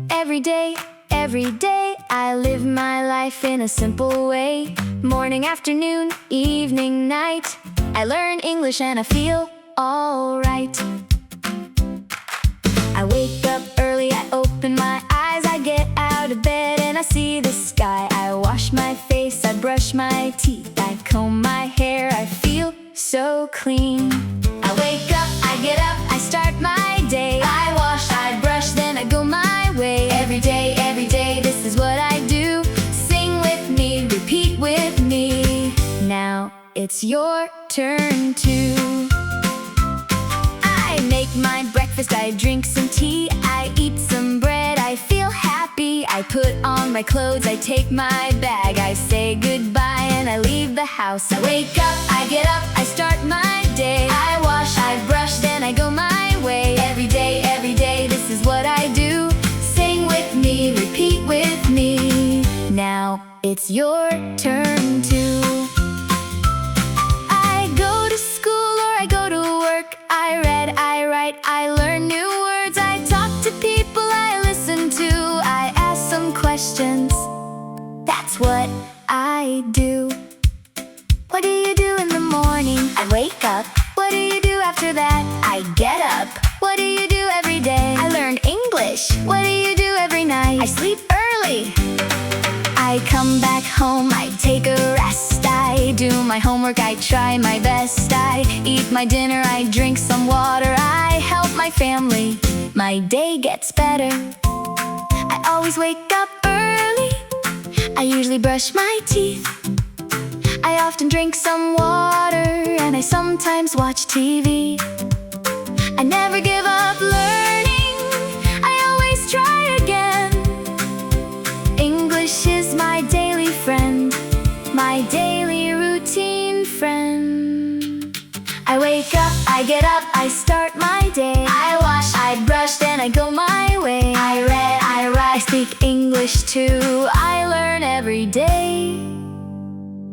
Every day, I live my life in a simple way. Morning, afternoon, evening, night, I learn English and I feel alright. I wake up early, I open my eyes, I get out of bed and I see the sky. I wash my face, I brush my teeth, I comb my hair, I feel so clean. I wake up, I get up, I start my day. I wash, I brush, then I go my way. Every day, this is what I do. Sing with me, repeat with me. Now it's your turn to. I make my breakfast, I drink some tea, I eat some bread, I feel happy. I put on my clothes, I take my bag, I say goodbye and I leave the house. I wake up, I get up, I start my day. I wash, I brush, then I go my way. Every day, this is what I do. Sing with me, repeat with me. Now it's your turn to. I go to school or I go to work, I read, I write, I learn new words, I talk to people, I listen to, I ask some questions. That's what I do. What do you do in the morning? I wake up. What do you do after that? I get up. What do you do every day? I learn English. What do you do every night? I sleep early. I come back home, I take a rest, I do my homework, I try my best, I eat my dinner, I drink some water, I help my family, my day gets better. I always wake up early, I usually brush my teeth, I often drink some water, and I sometimes watch TV. I never give up learning, I always try again. English is my daily friend, my daily routine friend. I wake up, I get up, I start my day. I wash, I brush, then I go my way. I read, I write, I speak English too. I learn every day,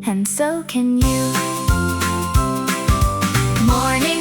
and so can you. Morning,